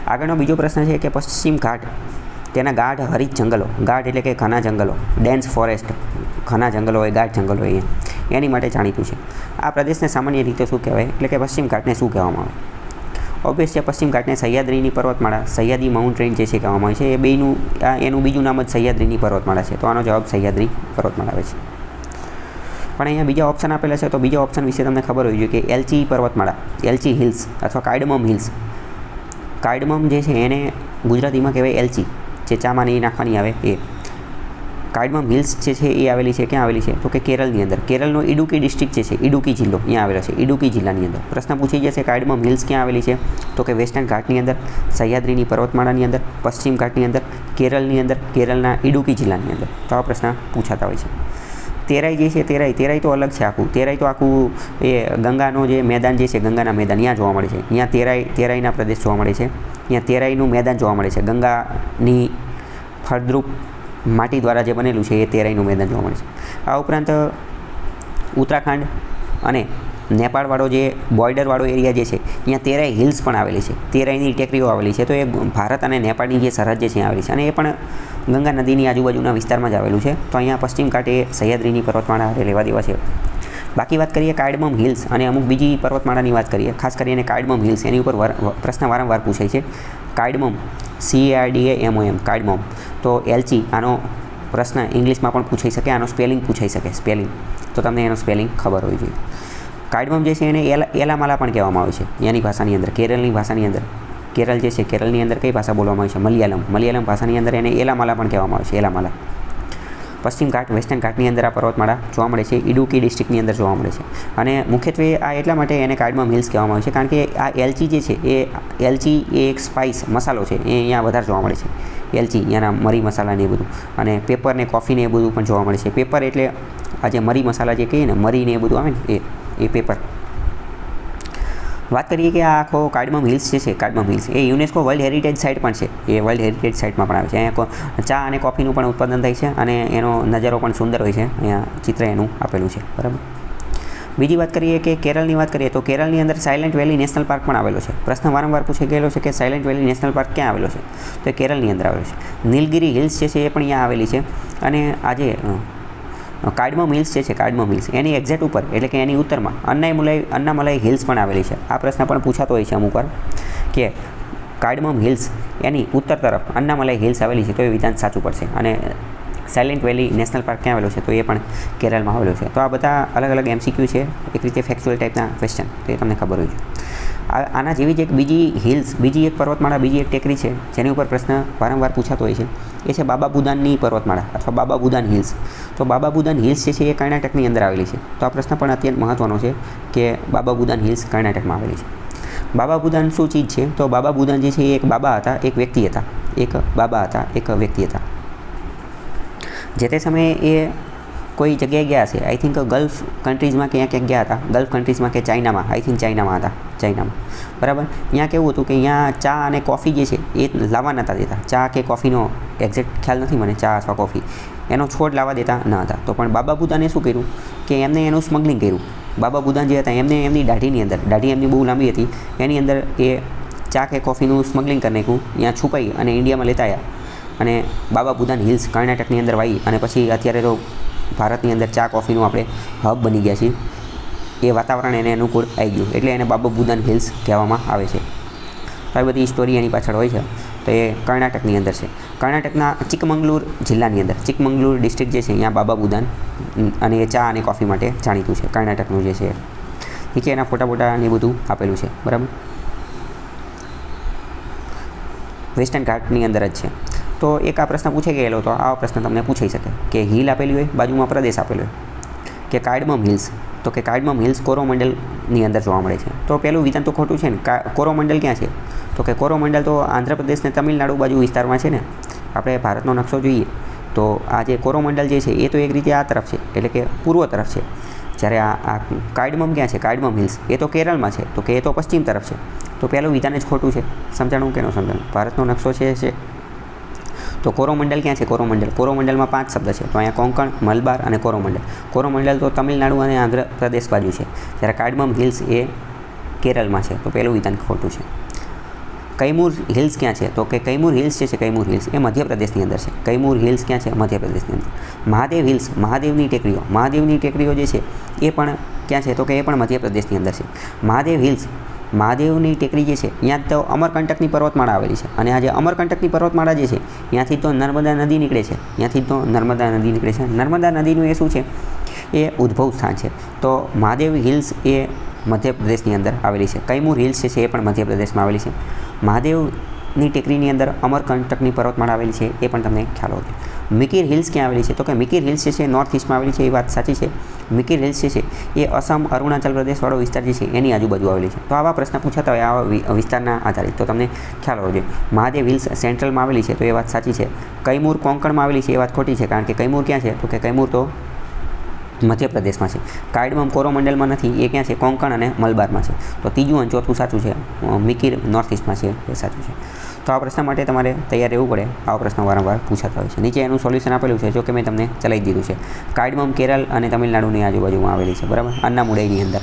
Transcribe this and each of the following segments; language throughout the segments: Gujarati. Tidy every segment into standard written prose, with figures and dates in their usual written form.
આગળનો બીજો પ્રશ્ન છે કે પશ્ચિમ ઘાટ તેના ગાઢ હરિત જંગલો, ગાઢ એટલે કે ઘના જંગલો, ડેન્સ ફોરેસ્ટ, ઘના જંગલો હોય, ગાઢ જંગલો હોય એની માટે જાણીતું છે. આ પ્રદેશને સામાન્ય રીતે શું કહેવાય એટલે કે પશ્ચિમ ઘાટને શું કહેવામાં આવે? ઓબ્વિયસ છે, પશ્ચિમ ઘાટને સહ્યાદ્રીની પર્વતમાળા, સહ્યાદ્રી માઉન્ટ રેન્જ જે છે કહેવામાં આવે છે. એ બેયનું એનું બીજું નામ જ સહ્યાદ્રીની પર્વતમાળા છે. તો આનો જવાબ સહ્યાદ્રી પર્વતમાળા આવે છે. પણ અહીંયા બીજા ઓપ્શન આપેલા છે, તો બીજા ઓપ્શન વિશે તમને ખબર હોવી જોઈએ કે એલચી પર્વતમાળા, એલચી હિલ્સ અથવા કાર્ડમમ હિલ્સ. કાર્ડમમ જે છે એને ગુજરાતીમાં કહેવાય એલચી, જે ચામાં નહીં નાખવાની આવે એ. કાર્ડમમ હિલ્સ જે છે એ આવેલી છે, ક્યાં આવેલી છે? તો કે કેરળની અંદર. કેરળનો ઇડુકી ડિસ્ટ્રિક્ટ જે છે, ઇડુકી જિલ્લો અહીંયા આવેલો છે, ઇડુકી જિલ્લાની અંદર. પ્રશ્ન પૂછી જશે કાર્ડમમ હિલ્સ ક્યાં આવેલી છે? તો કે વેસ્ટર્ન ઘાટની અંદર, સહ્યાદ્રીની પર્વતમાળાની અંદર, પશ્ચિમ ઘાટની અંદર, કેરળની અંદર, કેરળના ઇડુકી જિલ્લાની અંદર. તો આ પ્રશ્ન પૂછાતા હોય છે. તેરાઈ જે છે, તેરાઈ તો અલગ છે આખું. તેરાઈ તો આખું એ ગંગાનો જે મેદાન જે છે, ગંગાના મેદાન અહીંયા જોવા મળે છે. અહીંયા તેરાઈના પ્રદેશ જોવા મળે છે. અહીંયા તેરાઈનું મેદાન જોવા મળે છે. ગંગાની ફળદ્રુપ માટી દ્વારા જે બનેલું છે એ તેરાઈનું મેદાન જોવા મળે છે. આ ઉપરાંત ઉત્તરાખંડ અને નેપાળવાળો જે બોર્ડરવાળો એરિયા જે છે, અહીંયા તેરાઈ હિલ્સ પણ આવેલી છે. તેરાઈની ટેકરીઓ આવેલી છે. તો એ ભારત અને નેપાળની જે સરહદ જે છે આવેલી છે, અને એ પણ ગંગા નદીની આજુબાજુના વિસ્તારમાં જ આવેલું છે. તો અહીંયા પશ્ચિમ ઘાટ એ સહ્યાદ્રીની પર્વતમાળા લેવા દેવા છે. બાકી વાત કરીએ કાર્ડમમ હિલ્સ અને અમુક બીજી પર્વતમાળાની વાત કરીએ, ખાસ કરીને કાર્ડમમ હિલ્સ. એની ઉપર પ્રશ્ન વારંવાર પૂછાય છે. કાર્ડમમ, CARDAMOM, કાર્ડમમ. તો એલચી, આનો પ્રશ્ન ઇંગ્લિશમાં પણ પૂછાઈ શકે, આનો સ્પેલિંગ પૂછાઈ શકે, સ્પેલિંગ. તો તમને એનો સ્પેલિંગ ખબર હોવી જોઈએ. કાર્ડમમ જે છે એને એલામાલા પણ કહેવામાં આવે છે એની ભાષાની અંદર, કેરળની ભાષાની અંદર. કેરળ જે છે, કેરળની અંદર કઈ ભાષા બોલવામાં આવે છે? મલયાલમ ભાષાની અંદર એને એલામાલા પણ કહેવામાં આવે છે, એલામાલા. પશ્ચિમ ઘાટ, વેસ્ટર્ન ઘાટની અંદર આ પર્વતમાળા જોવા મળે છે. ઇડુકી ડિસ્ટ્રિક્ટની અંદર જોવા મળે છે. અને મુખ્યત્વે આ એટલા માટે એને કાર્ડમમ હિલ્સ કહેવામાં આવે છે કારણ કે આ એલચી જે છે એ એક સ્પાઇસ મસાલો છે, એ અહીંયા વધારે જોવા મળે છે. એલચી, અહીંયાના મરી મસાલા ને એ બધું, અને પેપર ને કોફી ને એ બધું પણ જોવા મળે છે. પેપર એટલે આ જે મરી મસાલા જે કહીએ ને, મરી ને એ બધું આવે ને એ પેપર. વાત કરીએ કે આ આખો કાર્ડમમ હિલ્સ જે છે, કાર્ડમમ હિલ્સ એ યુનેસ્કો વર્લ્ડ હેરિટેજ સાઇટ પણ છે. એ વર્લ્ડ હેરિટેજ સાઇટમાં પણ આવે છે. અહીંયા ચા અને કોફીનું પણ ઉત્પાદન થાય છે, અને એનો નજારો પણ સુંદર હોય છે. અહીંયા ચિત્ર એનું આપેલું છે, બરાબર. બીજી વાત કરીએ કે કેરળની વાત કરીએ તો કેરળની અંદર સાયલેન્ટ વેલી નેશનલ પાર્ક પણ આવેલો છે. પ્રશ્ન વારંવાર પૂછાઈ ગયેલો છે કે સાયલેન્ટ વેલી નેશનલ પાર્ક ક્યાં આવેલો છે? તો એ કેરળની અંદર આવેલો છે. નીલગિરી હિલ્સ જે છે એ પણ અહીંયા આવેલી છે. અને આજે કાર્ડમમ હિલ્સ જે છે, કાર્ડમમ હિલ્સ એની એક્ઝેક્ટ ઉપર એટલે કે એની ઉત્તરમાં અન્નામલાઈ હિલ્સ પણ આવેલી છે. આ પ્રશ્ન પણ પૂછાતો હોય છે અમુક વાર કે કાર્ડમમ હિલ્સ એની ઉત્તર તરફ અન્નામલાઈ હિલ્સ આવેલી છે, તો એ વિધાન સાચું પડશે. અને સાયલેન્ટ વેલી નેશનલ પાર્ક ક્યાં આવેલો છે? તો એ પણ કેરળમાં આવેલો છે. તો આ બધા અલગ અલગ MCQ છે, એક રીતે ફેક્ચ્યુઅલ ટાઈપના ક્વેશ્ચન, તો એ તમને ખબર હોય છે. આના જેવી જ એક બીજી એક પર્વતમાળા, બીજી એક ટેકરી છે જેની ઉપર પ્રશ્ન વારંવાર પૂછાતો હોય છે. એ છે બાબા બુદાનની પર્વતમાળા અથવા બાબા બુદાન હિલ્સ. તો બાબા બુદાન હિલ્સ જે છે એ કર્ણાટકની અંદર આવેલી છે. તો આ પ્રશ્ન પણ અત્યંત મહત્ત્વનો છે કે બાબા બુદાન હિલ્સ કર્ણાટકમાં આવેલી છે. બાબા બુદાન શું ચીજ છે? તો બાબા બુદાન જે છે એ એક બાબા હતા, એક વ્યક્તિ હતા. એક બાબા હતા, એક વ્યક્તિ હતા. જે તે સમયે એ કોઈ જગ્યાએ ગયા છે, આઈ થિંક ગલ્ફ કન્ટ્રીઝમાં ક્યાંક ગયા હતા. ગલ્ફ કન્ટ્રીઝમાં કે ચાઇનામાં, આઈ થિંક ચાઇનામાં હતા, ચાઇનામાં, બરાબર. અહીંયા કેવું હતું કે અહીંયા ચા અને કોફી જે છે એ લાવવા નહોતા દેતા. ચા કે કોફીનો એક્ઝેક્ટ ખ્યાલ નથી મને, ચા અથવા કોફી એનો છોડ લાવવા દેતા ન હતા. તો પણ બાબા બુદાને શું કર્યું કે એમને એનું સ્મગલિંગ કર્યું. બાબા બુદાન જે હતા એમને એમની દાઢીની અંદર, દાઢી એમની બહુ લાંબી હતી, એની અંદર એ ચા કે કોફીનું સ્મગલિંગ કરી નાખ્યું, અહીંયા છુપાઈ અને ઇન્ડિયામાં લેતા આવ્યા. અને બાબા બુદાન હિલ્સ કર્ણાટકની અંદર વાવી, અને પછી અત્યારે તો ભારતની અંદર ચા કોફીનું આપણે હબ બની ગયા છીએ. એ વાતાવરણ એને અનુકૂળ આવી ગયું, એટલે એને બાબા બુદાન હિલ્સ કહેવામાં આવે છે. આવી બધી સ્ટોરી એની પાછળ હોય છે. તો એ કર્ણાટકની અંદર છે. કર્ણાટકના ચિકમંગલુર જિલ્લાની અંદર, ચિકમંગલુર ડિસ્ટ્રિક્ટ જે છે અહીંયા બાબા બુદાન, અને એ ચા અને કોફી માટે જાણીતું છે. કર્ણાટકનું જે છે નીચે એના ફોટા ને બધું આપેલું છે, બરાબર. વેસ્ટર્ન ઘાટની અંદર જ છે. તો એક આ પ્રશ્ન પૂછાઈ ગયેલો, તો આવા પ્રશ્ન તમને પૂછાઈ શકે કે હિલ આપેલી હોય, બાજુમાં પ્રદેશ આપેલો હોય, કે કાર્ડમમ હિલ્સ. તો કે કાર્ડમમ હિલ્સ કોરોમંડલની અંદર જોવા મળે છે. તો પહેલું વિધાન તો ખોટું છે ને. કોરોમંડલ ક્યાં છે? તો કે કોરોમંડલ તો આંધ્રપ્રદેશ ને તમિલનાડુ બાજુ વિસ્તારમાં છે ને. આપણે ભારતનો નકશો જોઈએ તો આ જે કોરોમંડલ જે છે એ તો એક રીતે આ તરફ છે, એટલે કે પૂર્વ તરફ છે. જ્યારે આ કાર્ડમમ ક્યાં છે? કાર્ડમમ હિલ્સ એ તો કેરળમાં છે, તો કે એ તો પશ્ચિમ તરફ છે. તો પહેલું વિધાન જ ખોટું છે. સમજાણું કે ન સમજાણું? ભારતનો નકશો છે. તો કોરોમંડલ ક્યાં છે? કોરોમંડલમાં 5 શબ્દ છે. તો અહીંયા કોંકણ, મલબાર અને કોરોમંડલ. કોરોમંડલ તો તમિલનાડુ અને આંધ્રપ્રદેશ બાજુ છે, જ્યારે કાર્ડમમ હિલ્સ એ કેરળમાં છે. તો પહેલું વિધાન ખોટું છે. કૈમૂર હિલ્સ ક્યાં છે? તો કે કૈમૂર હિલ્સ જે છે, કૈમૂર હિલ્સ એ મધ્યપ્રદેશની અંદર છે. કૈમૂર હિલ્સ ક્યાં છે? મધ્યપ્રદેશની અંદર. મહાદેવ હિલ્સ, મહાદેવની ટેકરીઓ જે છે એ પણ ક્યાં છે? તો કે એ પણ મધ્યપ્રદેશની અંદર છે. મહાદેવ હિલ્સ, મહાદેવની ટેકરી જે છે ત્યાં તો અમરકંટકની પર્વતમાળા આવેલી છે, અને આ જે અમરકંટકની પર્વતમાળા જે છે ત્યાંથી તો નર્મદા નદી નીકળે છે. નર્મદા નદીનું એ શું છે? એ ઉદ્ભવ સ્થાન છે. તો મહાદેવ હિલ્સ એ મધ્યપ્રદેશની અંદર આવેલી છે. કૈમૂર હિલ્સ જે છે એ પણ મધ્યપ્રદેશમાં આવેલી છે. મહાદેવની ટેકરીની અંદર અમરકંટકની પર્વતમાળા આવેલી છે, એ પણ તમને ખ્યાલ હોવો જોઈએ. મિકીર હિલ્સ ક્યાં આવેલી છે? તો કે મિકીર હિલ્સ જે છે નોર્થ ઇસ્ટમાં આવેલી છે, એ વાત સાચી છે. મિકીર હિલ્સ જે છે એ અસમ, અરુણાચલ પ્રદેશવાળો વિસ્તાર જે છે એની આજુબાજુ આવેલી છે. તો આવા પ્રશ્ન પૂછાતા હોય આવા વિસ્તારના આધારિત, તો તમને ખ્યાલ હોવો જોઈએ. મહાદેવ હિલ્સ સેન્ટ્રલમાં આવેલી છે, તો એ વાત સાચી છે. કૈમૂર કોંકણમાં આવેલી છે, એ વાત ખોટી છે, કારણ કે કૈમૂર ક્યાં છે? તો કે કૈમૂર તો મધ્યપ્રદેશમાં છે. કાર્ડમમ કોરોમંડલમાં નથી, એ ક્યાં છે? કોંકણ અને મલબારમાં છે. તો ત્રીજું અને ચોથું સાચું છે. મિકીર નોર્થ ઇસ્ટમાં છે, એ સાચું છે. તો આ પ્રશ્ન માટે તમારે તૈયાર રહેવું પડે. આવા પ્રશ્નો વારંવાર પૂછાતા હોય છે. નીચે એનું સોલ્યુશન આપેલું છે, જો કે મેં તમને ચલાવી દીધું છે. કાર્ડમમ કેરળ અને તમિલનાડુની આજુબાજુમાં આવેલી છે, બરાબર, અન્નામુડઈની અંદર.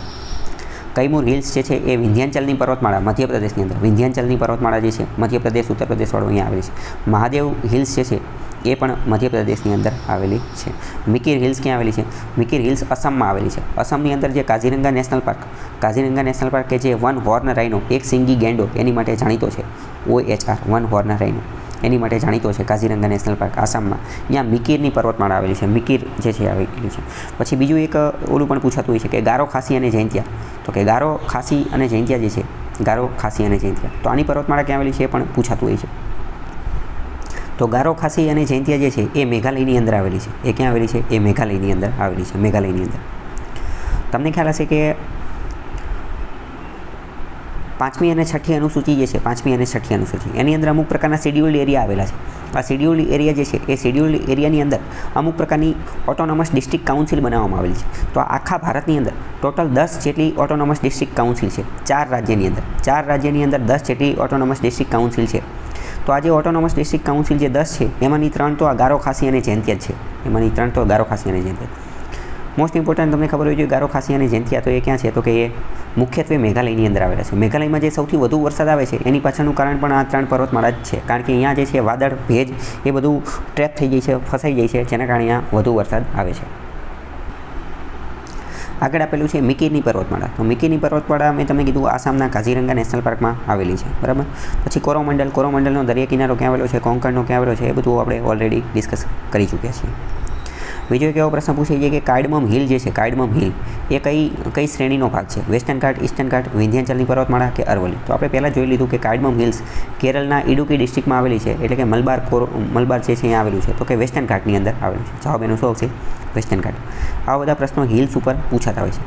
કૈમૂર હિલ્સ જે છે એ વિંધ્યાચલની પર્વતમાળા મધ્યપ્રદેશની અંદર, વિંધ્યાચલની પર્વતમાળા જે છે મધ્યપ્રદેશ, ઉત્તર પ્રદેશવાળો અહીંયા આવેલી છે. મહાદેવ હિલ્સ જે છે એ પણ મધ્યપ્રદેશની અંદર આવેલી છે. મિકીર હિલ્સ ક્યાં આવેલી છે? મિકીર હિલ્સ અસમમાં આવેલી છે. અસમની અંદર જે કાઝીરંગા નેશનલ પાર્ક કે જે વન હોર્ન રાઇનો, એક સિંગી ગેંડો, એની માટે જાણીતો છે. OHR, વન હોર્ન રાઇનો, એની માટે જાણીતો છે કાઝીરંગા નેશનલ પાર્ક આસામમાં. ત્યાં મિકીરની પર્વતમાળા આવેલી છે. મિકીર જે છે આવેલી છે. પછી બીજું એક ઓલું પણ પૂછાતું હોય છે કે ગારો, ખાસી અને જૈંતિયા. તો કે ગારો, ખાસી અને જૈંતિયા જે છે, ગારો, ખાસી અને જૈંતિયા, તો આની પર્વતમાળા ક્યાં આવેલી છે એ પણ પૂછાતું હોય છે. તો ગારો, ખાસી અને જૈંતિયા જે છે એ મેઘાલયની અંદર આવેલી છે. એ ક્યાં આવેલી છે? એ મેઘાલયની અંદર આવેલી છે. મેઘાલયની અંદર. તમને ખ્યાલ હશે કે પાંચમી અને છઠ્ઠી અનુસૂચિ જે છે, પાંચમી અને છઠ્ઠી અનુસૂચિ, એની અંદર અમુક પ્રકારના શેડ્યુલ્ડ એરિયા આવેલા છે. આ શેડ્યુલ્ડ એરિયા જે છે એ શેડ્યુલ્ડ એરિયાની અંદર અમુક પ્રકારની ઓટોનોમસ ડિસ્ટ્રિક્ટ કાઉન્સિલ બનાવવામાં આવેલી છે. તો આખા ભારતની અંદર ટોટલ 10 જેટલી ઓટોનોમસ ડિસ્ટ્રિક્ટ કાઉન્સિલ છે. 4 રાજ્યની અંદર 10 જેટલી ઓટોનોમસ ડિસ્ટ્રિક્ટ કાઉન્સિલ છે. તો આ જે ઓટોનોમસ ડિસ્ટ્રિક્ટ કાઉન્સિલ જે 10 છે, એમાંની 3 તો આ ગારો, ખાસી અને જૈંતિયા છે. એમાંની 3 તો ગારો, ખાસી અને જૈંતિયા. મોસ્ટ ઇમ્પોર્ટન્ટ તમને ખબર હોવી જોઈએ, ગારો, ખાસી અને જૈંતિયા તો એ ક્યાં છે? તો કે એ મુખ્યત્વે મેઘાલયની અંદર આવેલા છે. મેઘાલયમાં જે સૌથી વધુ વરસાદ આવે છે એની પાછળનું કારણ પણ આ 3 પર્વતમાળા જ છે, કારણ કે અહીંયા જે છે વાદળ, ભેજ એ બધું ટ્રેપ થઈ જાય છે, ફસાઈ જાય છે, જેના કારણે અહીંયા વધુ વરસાદ આવે છે. આગળ આપેલું છે મિકીરની પર્વતમાળા. તો મિકીરની પર્વતમાળા મેં તમને કીધું આસામના કાઝીરંગા નેશનલ પાર્કમાં આવેલી છે, બરાબર. પછી કોરોમંડલનો દરિયા કિનારો ક્યાં આવેલો છે, કોંકણનો ક્યાં આવેલો છે, એ બધું આપણે ઓલરેડી ડિસ્કસ કરી ચૂક્યા છીએ. બીજો એક એવો પ્રશ્ન પૂછાઈ છે કે કાર્ડમમ હિલ જે છે, કાર્ડમમ હિલ એ કઈ શ્રેણીનો ભાગ છે? વેસ્ટર્ન ઘાટ, ઈસ્ટર્ન ઘાટ, વિંધ્યાચલની પર્વતમાળા કે અરવલ્લી? તો આપણે પહેલાં જોઈ લીધું કે કાર્ડમમ હિલ્સ કેરળના ઇડુકી ડિસ્ટ્રિક્ટમાં આવેલી છે, એટલે કે મલબાર જે છે અહીંયા આવેલું છે. તો કે વેસ્ટર્ન ઘાટની અંદર આવેલું છે. જવાબ એનો શું આવશે? વેસ્ટર્ન ઘાટ. આવા બધા પ્રશ્નો હિલ્સ ઉપર પૂછાતા હોય છે.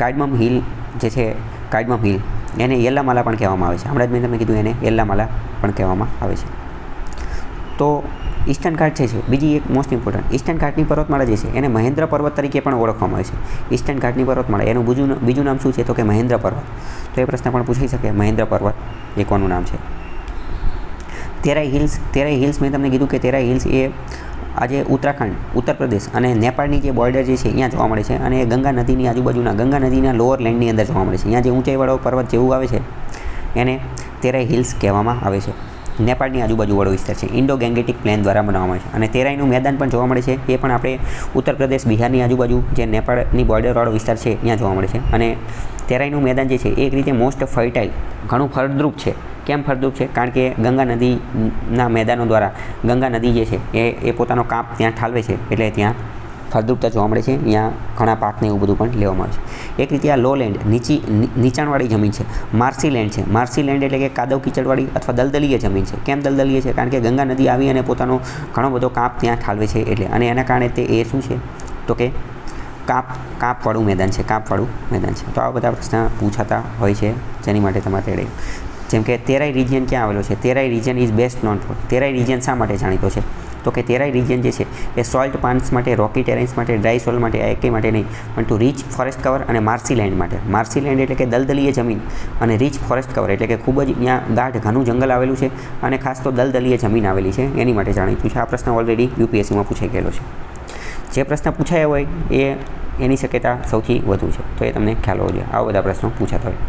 કાર્ડમમ હિલ જે છે, કાર્ડમમ હિલ એને યેલ્લામાલા પણ કહેવામાં આવે છે. હમણાં જ મેં તમને કીધું એને યેલ્લામાલા પણ કહેવામાં આવે છે. તો ઈસ્ટર્ન ઘાટ છે, બીજી એક મોસ્ટ ઇમ્પોર્ટન્ટ, ઈસ્ટર્ન ઘાટની પર્વતમાળા જે છે એને મહેન્દ્ર પર્વત તરીકે પણ ઓળખવામાં આવે છે. ઈસ્ટર્ન ઘાટની પર્વતમાળા એનું બીજું નામ શું છે? તો કે મહેન્દ્ર પર્વત. તો એ પ્રશ્ન પણ પૂછાઈ શકે, મહેન્દ્ર પર્વત એ કોનું નામ છે? તેરાઈ હિલ્સ મેં તમને કીધું કે તેરાઈ હિલ્સ એ આજે ઉત્તરાખંડ, ઉત્તર પ્રદેશ અને નેપાળની જે બોર્ડર જે છે અહીંયા જોવા મળે છે, અને ગંગા નદીની આજુબાજુના ગંગા નદીના લોઅર લેન્ડની અંદર જોવા મળે છે. અહીંયા જે ઊંચાઈવાળો પર્વત જેવું આવે છે એને તેરાઈ હિલ્સ કહેવામાં આવે છે. નેપાળની આજુબાજુવાળો વિસ્તાર છે, ઇન્ડો ગેંગેટિક પ્લેન દ્વારા બનાવવામાં આવે છે. અને તેરાઈનું મેદાન પણ જોવા મળે છે, એ પણ આપણે ઉત્તર પ્રદેશ, બિહારની આજુબાજુ જે નેપાળની બોર્ડરવાળો વિસ્તાર છે ત્યાં જોવા મળે છે. અને તેરાઈનું મેદાન જે છે એ એક રીતે મોસ્ટ ફર્ટાઇલ, ઘણું ફળદ્રુપ છે. કેમ ફળદ્રુપ છે? કારણ કે ગંગા નદીના મેદાનો દ્વારા ગંગા નદી જે છે એ પોતાનો કાપ ત્યાં ઠાલવે છે, એટલે ત્યાં ફળદ્રુપતા જોવા મળે છે. અહીંયા ઘણા પાકને એવું બધું પણ લેવામાં આવે છે. એક રીતે આ લો લેન્ડ, નીચાણવાળી જમીન છે. માર્સી લેન્ડ છે. માર્સી લેન્ડ એટલે કે કાદવ કીચડવાળી અથવા દલદલીય જમીન છે. કેમ દલદલીય છે? કારણ કે ગંગા નદી આવી અને પોતાનો ઘણો બધો કાપ ત્યાં ઠાલવે છે, એટલે. અને એના કારણે તે એ શું છે? તો કે કાપવાળું મેદાન છે. તો આવા બધા પ્રશ્ન પૂછાતા હોય છે, જેની માટે તમારે રેડી. જેમ કે તેરાઈ રિજિયન ક્યાં આવેલો છે? Terai region is best known for. Terai region શા માટે જાણીતો છે? તો કે તેરાઈ રિજિયન જે છે એ સોલ્ટ પાન્સ માટે, રોકી ટેરેન્સ માટે, ડ્રાય સોલ માટે, આ એકેય માટે નહીં, પરંતુ રીચ ફોરેસ્ટ કવર અને માર્સી લેન્ડ માટે. માર્સી લેન્ડ એટલે કે દલદલીય જમીન, અને રીચ ફોરેસ્ટ કવર એટલે કે ખૂબ જ ત્યાં ગાઢ ઘનું જંગલ આવેલું છે, અને ખાસ તો દલદલીય જમીન આવેલી છે, એની માટે જાણીતું છે. આ પ્રશ્ન ઓલરેડી UPSCમાં પૂછાઈ ગયેલો છે. જે પ્રશ્ન પૂછાયા હોય એની શક્યતા સૌથી વધુ છે, તો એ તમને ખ્યાલ હોવો જોઈએ. આવા બધા પ્રશ્નો પૂછાતા હોય.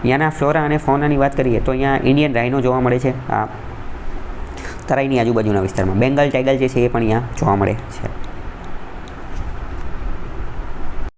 અહીંયાના ફ્લોરા અને ફોનાની વાત કરીએ તો અહીંયા ઇન્ડિયન રાઇનો જોવા મળે છે આ તરાઈની આજુબાજુના વિસ્તારમાં. બેંગાલ ટાઇગર જે છે એ પણ અહીંયા જોવા મળે છે.